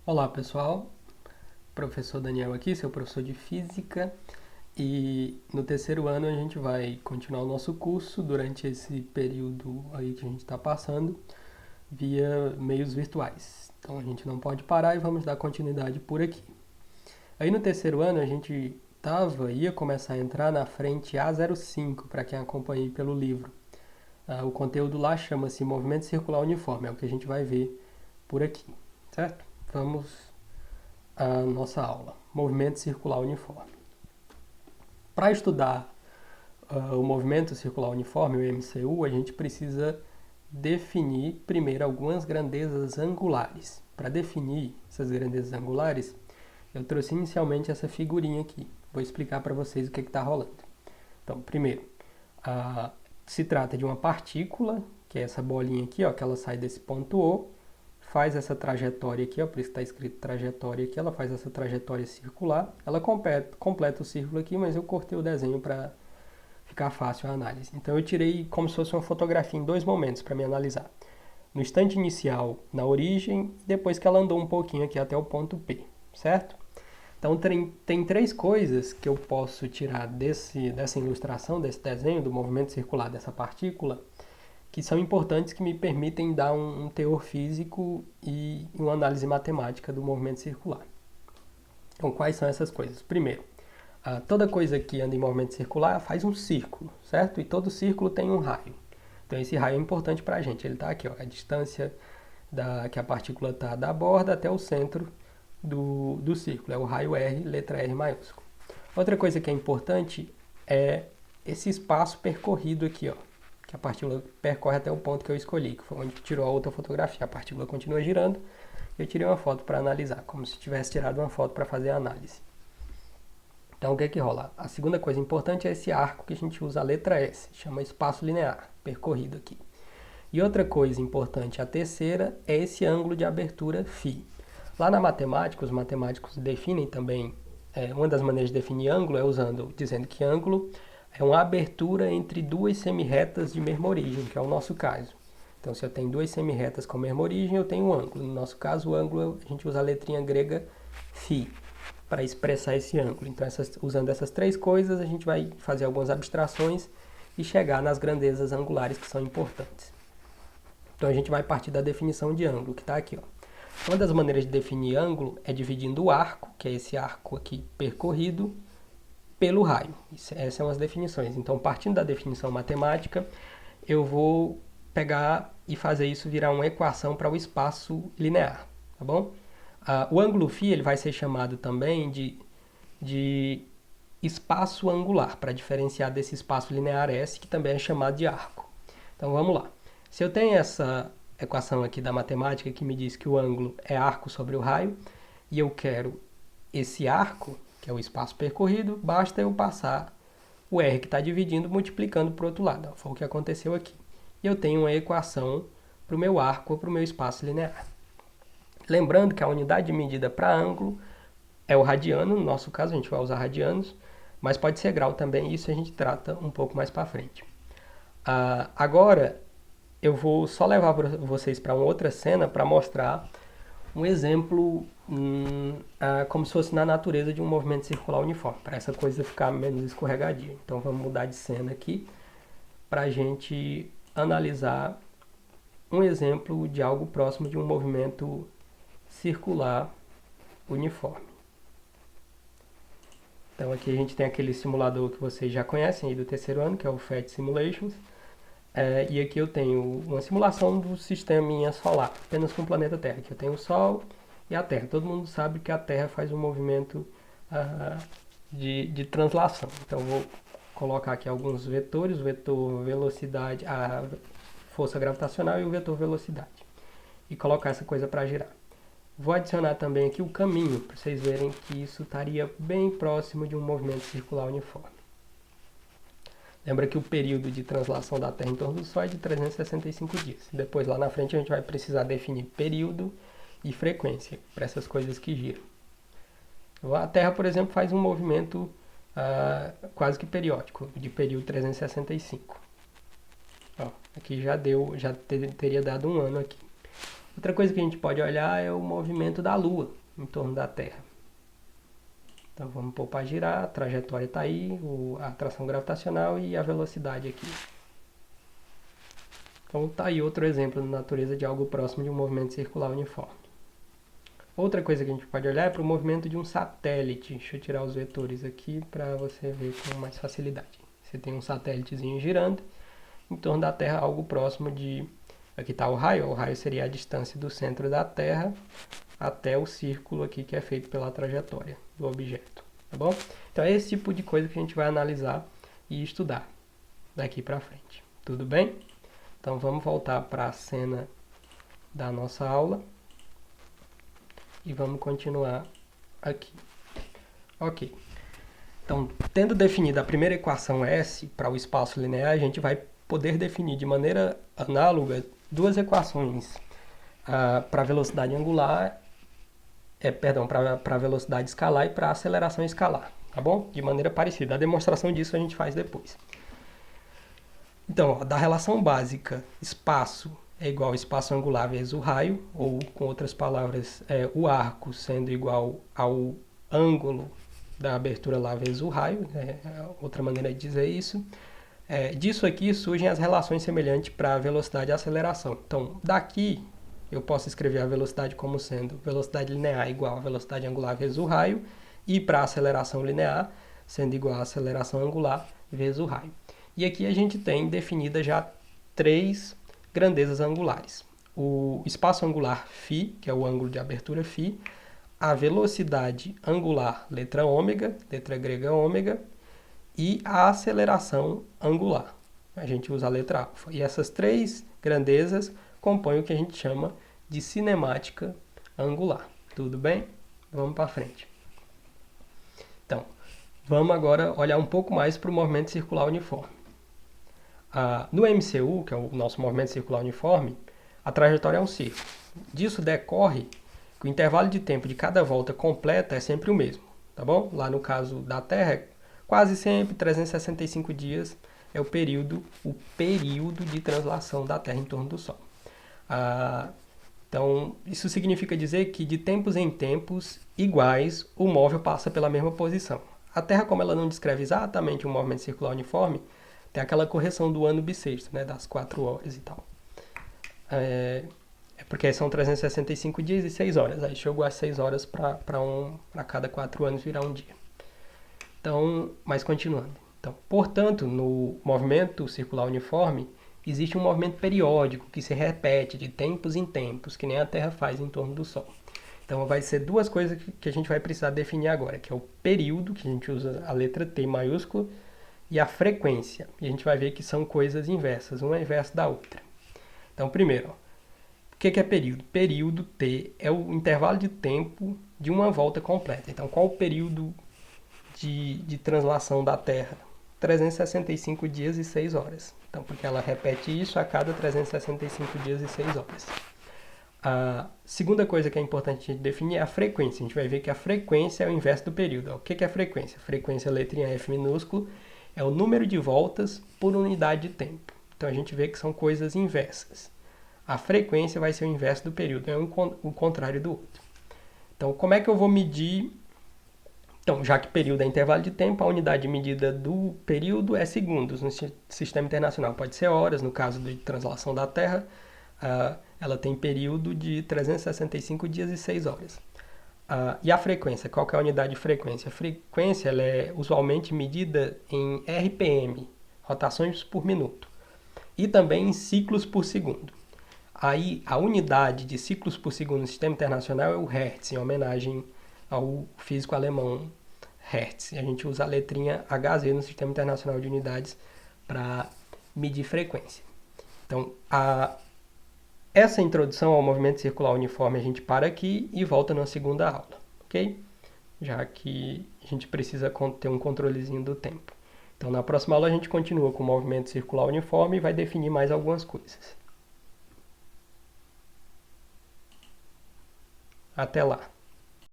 Olá pessoal, professor Daniel aqui, seu professor de Física, e no terceiro ano a gente vai continuar o nosso curso durante esse período aí que a gente está passando via meios virtuais. Então a gente não pode parar e vamos dar continuidade por aqui. Aí no terceiro ano a gente ia começar a entrar na frente A05 para quem acompanha pelo livro. O conteúdo lá chama-se Movimento Circular Uniforme, é o que a gente vai ver por aqui, certo? Vamos a nossa aula, movimento circular uniforme. Para estudar o movimento circular uniforme, o MCU, a gente precisa definir primeiro algumas grandezas angulares. Para definir essas grandezas angulares, eu trouxe inicialmente essa figurinha aqui. Vou explicar para vocês o que está rolando. Então, primeiro, se trata de uma partícula, que é essa bolinha aqui, ó, que ela sai desse ponto O, faz essa trajetória aqui, ó, por isso está escrito trajetória aqui, ela faz essa trajetória circular, ela completa o círculo aqui, mas eu cortei o desenho para ficar fácil a análise. Então eu tirei como se fosse uma fotografia em dois momentos para me analisar. No instante inicial, na origem, e depois que ela andou um pouquinho aqui até o ponto P, certo? Então tem três coisas que eu posso tirar dessa ilustração, desse desenho, do movimento circular dessa partícula, que são importantes, que me permitem dar um teor físico e uma análise matemática do movimento circular. Então, quais são essas coisas? Primeiro, toda coisa que anda em movimento circular faz um círculo, certo? E todo círculo tem um raio. Então, esse raio é importante para a gente. Ele está aqui, ó, a distância que a partícula está da borda até o centro do círculo. É o raio R, letra R maiúsculo. Outra coisa que é importante é esse espaço percorrido aqui, ó, que a partícula percorre até o ponto que eu escolhi, que foi onde tirou a outra fotografia. A partícula continua girando, eu tirei uma foto para analisar, como se tivesse tirado uma foto para fazer a análise. Então o que é que rola? A segunda coisa importante é esse arco que a gente usa a letra S, chama espaço linear, percorrido aqui. E outra coisa importante, a terceira, é esse ângulo de abertura φ. Lá na matemática, os matemáticos definem também, uma das maneiras de definir ângulo é dizendo que ângulo é uma abertura entre duas semirretas de mesma origem, que é o nosso caso. Então, se eu tenho duas semirretas com a mesma origem, eu tenho um ângulo. No nosso caso, o ângulo, a gente usa a letrinha grega φ para expressar esse ângulo. Então, usando essas três coisas, a gente vai fazer algumas abstrações e chegar nas grandezas angulares que são importantes. Então, a gente vai partir da definição de ângulo, que está aqui, ó. Uma das maneiras de definir ângulo é dividindo o arco, que é esse arco aqui percorrido, pelo raio. Essas são as definições. Então, partindo da definição matemática, eu vou pegar e fazer isso virar uma equação para o espaço linear, tá bom? O ângulo φ ele vai ser chamado também de espaço angular, para diferenciar desse espaço linear S, que também é chamado de arco. Então, vamos lá. Se eu tenho essa equação aqui da matemática que me diz que o ângulo é arco sobre o raio, e eu quero esse arco, que é o espaço percorrido, basta eu passar o R que está dividindo multiplicando para o outro lado. Foi o que aconteceu aqui. E eu tenho uma equação para o meu arco ou para o meu espaço linear. Lembrando que a unidade de medida para ângulo é o radiano, no nosso caso a gente vai usar radianos, mas pode ser grau também, isso a gente trata um pouco mais para frente. Agora, eu vou só levar vocês para uma outra cena para mostrar um exemplo como se fosse na natureza de um movimento circular uniforme, para essa coisa ficar menos escorregadia. Então vamos mudar de cena aqui para a gente analisar um exemplo de algo próximo de um movimento circular uniforme. Então aqui a gente tem aquele simulador que vocês já conhecem aí do terceiro ano, que é o PhET Simulations. E aqui eu tenho uma simulação do sisteminha solar, apenas com o planeta Terra. Aqui eu tenho o Sol e a Terra. Todo mundo sabe que a Terra faz um movimento de translação. Então eu vou colocar aqui alguns vetores, o vetor velocidade, a força gravitacional e o vetor velocidade. E colocar essa coisa para girar. Vou adicionar também aqui o caminho, para vocês verem que isso estaria bem próximo de um movimento circular uniforme. Lembra que o período de translação da Terra em torno do Sol é de 365 dias. Depois, lá na frente, a gente vai precisar definir período e frequência para essas coisas que giram. A Terra, por exemplo, faz um movimento quase que periódico, de período 365. Ó, aqui já teria dado um ano aqui. Outra coisa que a gente pode olhar é o movimento da Lua em torno da Terra. Então vamos pôr para girar, a trajetória está aí, a atração gravitacional e a velocidade aqui. Então está aí outro exemplo na natureza de algo próximo de um movimento circular uniforme. Outra coisa que a gente pode olhar é para o movimento de um satélite. Deixa eu tirar os vetores aqui para você ver com mais facilidade. Você tem um satélitezinho girando em torno da Terra, algo próximo de... Aqui está o raio seria a distância do centro da Terra até o círculo aqui que é feito pela trajetória do objeto, tá bom? Então é esse tipo de coisa que a gente vai analisar e estudar daqui para frente, tudo bem? Então vamos voltar para a cena da nossa aula e vamos continuar aqui. Ok, então tendo definido a primeira equação S para o espaço linear, a gente vai poder definir de maneira análoga duas equações para a velocidade angular, para a velocidade escalar e para a aceleração escalar, tá bom? De maneira parecida. A demonstração disso a gente faz depois. Então, ó, da relação básica, espaço é igual ao espaço angular vezes o raio, ou, com outras palavras, o arco sendo igual ao ângulo da abertura lá vezes o raio, outra maneira de dizer isso. Disso aqui surgem as relações semelhantes para a velocidade e aceleração. Então, daqui eu posso escrever a velocidade como sendo velocidade linear igual a velocidade angular vezes o raio, e para a aceleração linear sendo igual a aceleração angular vezes o raio. E aqui a gente tem definida já três grandezas angulares. O espaço angular φ, que é o ângulo de abertura φ, a velocidade angular letra ômega, letra grega ômega, e a aceleração angular. A gente usa a letra alfa. E essas três grandezas compõem o que a gente chama de cinemática angular. Tudo bem? Vamos para frente. Então, vamos agora olhar um pouco mais para o movimento circular uniforme. No MCU, que é o nosso movimento circular uniforme, a trajetória é um círculo. Disso decorre que o intervalo de tempo de cada volta completa é sempre o mesmo, tá bom? Lá no caso da Terra, quase sempre 365 dias é o período de translação da Terra em torno do Sol. Então, isso significa dizer que de tempos em tempos iguais o móvel passa pela mesma posição. A Terra, como ela não descreve exatamente um movimento circular uniforme, tem aquela correção do ano bissexto, né, das 4 horas e tal. Porque são 365 dias e 6 horas. Aí chegou às 6 horas para cada 4 anos virar um dia. Então, mas continuando. Então, portanto, no movimento circular uniforme, existe um movimento periódico que se repete de tempos em tempos, que nem a Terra faz em torno do Sol. Então, vai ser duas coisas que a gente vai precisar definir agora, que é o período, que a gente usa a letra T maiúscula, e a frequência. E a gente vai ver que são coisas inversas, uma é inversa da outra. Então, primeiro, o que é período? Período T é o intervalo de tempo de uma volta completa. Então, qual o período de translação da Terra? 365 dias e 6 horas. Então, porque ela repete isso a cada 365 dias e 6 horas. A segunda coisa que é importante a gente definir é a frequência. A gente vai ver que a frequência é o inverso do período. O que é a frequência? Frequência, letrinha F minúsculo, é o número de voltas por unidade de tempo. Então, a gente vê que são coisas inversas. A frequência vai ser o inverso do período, é o contrário do outro. Então, como é que eu vou medir? Então, já que período é intervalo de tempo, a unidade de medida do período é segundos. No sistema internacional pode ser horas, no caso de translação da Terra, ela tem período de 365 dias e 6 horas. E a frequência, qual que é a unidade de frequência? A frequência ela é usualmente medida em RPM, rotações por minuto, e também em ciclos por segundo. Aí, a unidade de ciclos por segundo no sistema internacional é o Hertz, em homenagem ao físico alemão Hertz. A gente usa a letrinha Hz no Sistema Internacional de Unidades para medir frequência. Então, essa introdução ao movimento circular uniforme a gente para aqui e volta na segunda aula, ok? Já que a gente precisa ter um controlezinho do tempo. Então, na próxima aula a gente continua com o movimento circular uniforme e vai definir mais algumas coisas. Até lá!